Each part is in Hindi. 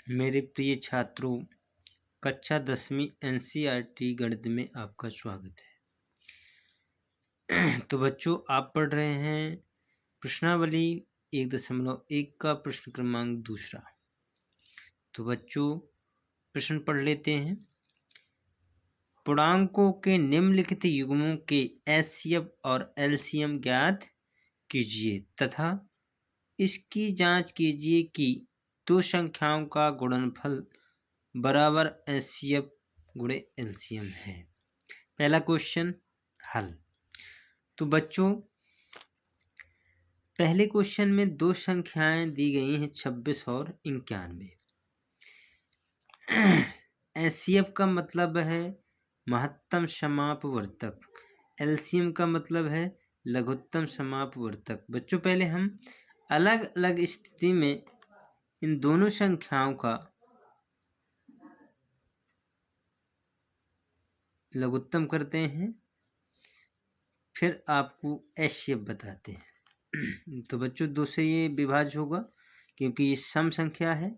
मेरे प्रिय छात्रों, कक्षा 10वीं एनसीईआरटी गणित में आपका स्वागत है। तो बच्चों, आप पढ़ रहे हैं प्रश्नावली 1.1 का प्रश्न क्रमांक 2। तो बच्चों, प्रश्न पढ़ लेते हैं। पूर्णांकों के निम्नलिखित युग्मों के एचसीएफ और एलसीएम ज्ञात कीजिए तथा इसकी जांच कीजिए कि दो संख्याओं का गुणनफल बराबर एचसीएफ गुणे एलसीएम है। पहला क्वेश्चन हल। तो बच्चों, पहले क्वेश्चन में दो संख्याएं दी गई हैं 26 और 91। एचसीएफ का मतलब है महत्तम समापवर्तक, एलसीएम का मतलब है लघुत्तम समापवर्तक। बच्चों, पहले हम अलग अलग स्थिति में इन दोनों संख्याओं का लघुत्तम करते हैं, फिर आपको एचसीएफ बताते हैं। तो बच्चों, 2 से ये विभाज्य होगा क्योंकि ये सम संख्या है।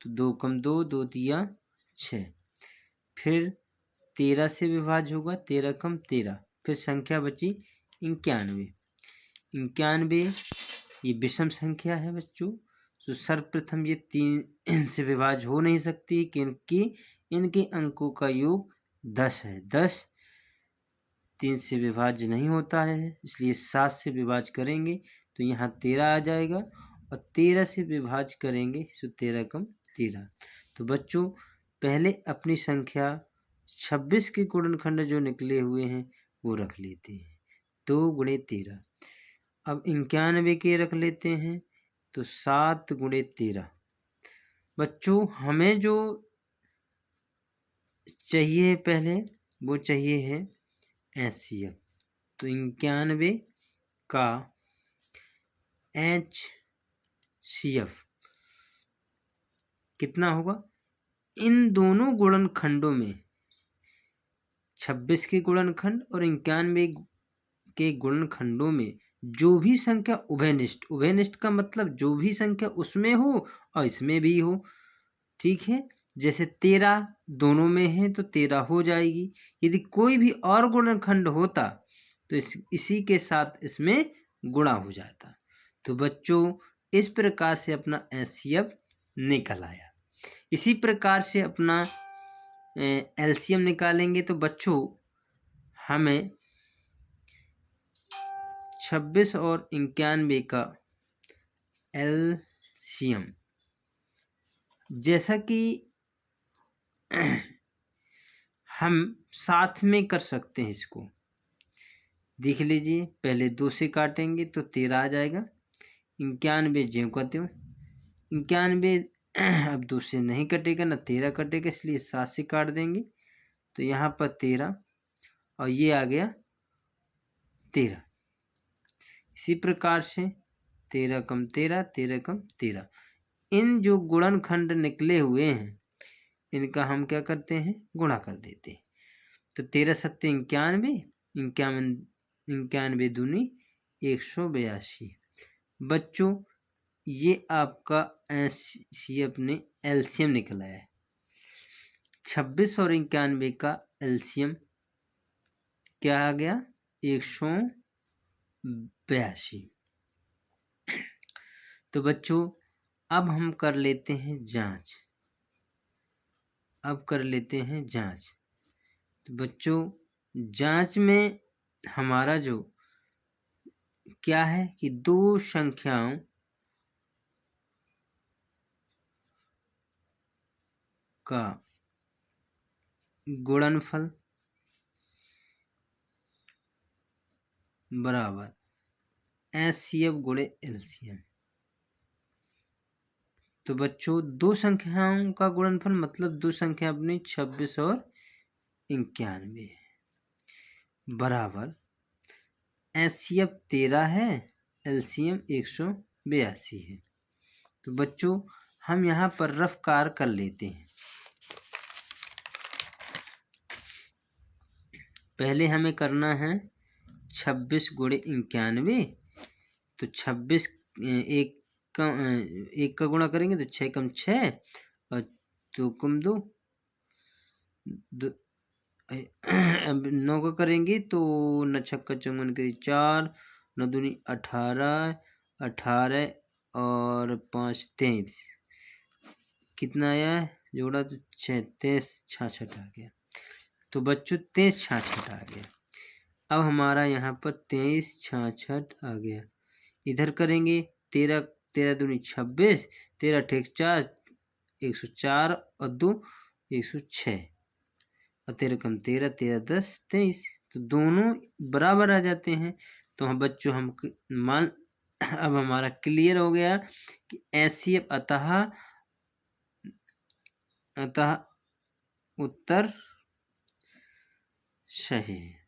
तो 2 कम 2, 2 तिया 6। फिर 13 से विभाज्य होगा, 13 कम 13। फिर संख्या बची 91। 91 ये विषम संख्या है बच्चों। तो सर्वप्रथम ये 3 से विभाज्य हो नहीं सकती क्योंकि इनके अंकों का योग 10 है। 10 3 से विभाज्य नहीं होता है, इसलिए 7 से विभाज्य करेंगे तो यहाँ 13 आ जाएगा और 13 से विभाज्य करेंगे तो 13 कम 13। तो बच्चों, पहले अपनी संख्या 26 के गुणनखंड जो निकले हुए हैं वो रख लेते हैं। 2 गुणे 13। अब 91 के रख लेते हैं तो 7 गुणे 13। बच्चों, हमें जो चाहिए पहले वो चाहिए है एचसीएफ। तो 91 का एचसीएफ कितना होगा? इन दोनों गुणनखंडों में 26 के गुणनखंड और 91 के गुणनखंडों में जो भी संख्या उभयनिष्ठ, उभयनिष्ठ का मतलब जो भी संख्या उसमें हो और इसमें भी हो, ठीक है। जैसे 13 दोनों में है तो 13 हो जाएगी। यदि कोई भी और गुणनखंड होता तो इसी के साथ इसमें गुणा हो जाता। तो बच्चों, इस प्रकार से अपना एचसीएफ निकल आया। इसी प्रकार से अपना एलसीएम निकालेंगे। तो बच्चों, हमें 26 और 91 का एलसीएम, जैसा कि हम साथ में कर सकते हैं, इसको देख लीजिए। पहले 2 से काटेंगे तो 13 आ जाएगा। 91 ज्यों का त्यों। 91 अब 2 से नहीं कटेगा, ना 13 कटेगा, इसलिए 7 से काट देंगे तो यहाँ पर 13 और ये आ गया 13। इसी प्रकार से 13 कम 13, 13 कम 13। इन जो गुणनखंड निकले हुए हैं इनका हम क्या करते हैं? गुणा कर देते हैं। तो 13 सत्ते 91, 91 दूनी 182। बच्चों, ये आपका एचसीएफ ने एलसीएम निकला है। 26 और 91 का एलसीएम क्या आ गया? 182। तो बच्चों, अब हम कर लेते हैं जांच। तो बच्चों, जांच में हमारा जो क्या है कि दो संख्याओं का गुणनफल बराबर एचसीएफ गुणे एलसीएम। तो बच्चों, दो संख्याओं का गुणनफल मतलब दो संख्या अपनी 26 और 91 बराबर एचसीएफ 13 है, एलसीएम 182 है। तो बच्चों, हम यहाँ पर रफ कार कर लेते हैं। पहले हमें करना है 26 गुणे 91। तो 26 एक का गुणा करेंगे तो 6 कम 6 और तुम दो अब 9 का करेंगे तो 9 छक्का चौवन करी 4, 9 दूनी 18, 18 और 5 23, कितना आया है जोड़ा तो 23 66 आ गया। तो बच्चों 23 66 आ गया। अब हमारा यहाँ पर 23 66 आ गया। इधर करेंगे 13 13 दूनी 26, 13 ठेक 4 104 और 2 106 और 13 कम 13, 13 10 23, तो दोनों बराबर आ जाते हैं। तो हम बच्चों हम मान अब हमारा क्लियर हो गया कि एचसीएफ अतः उत्तर सही है।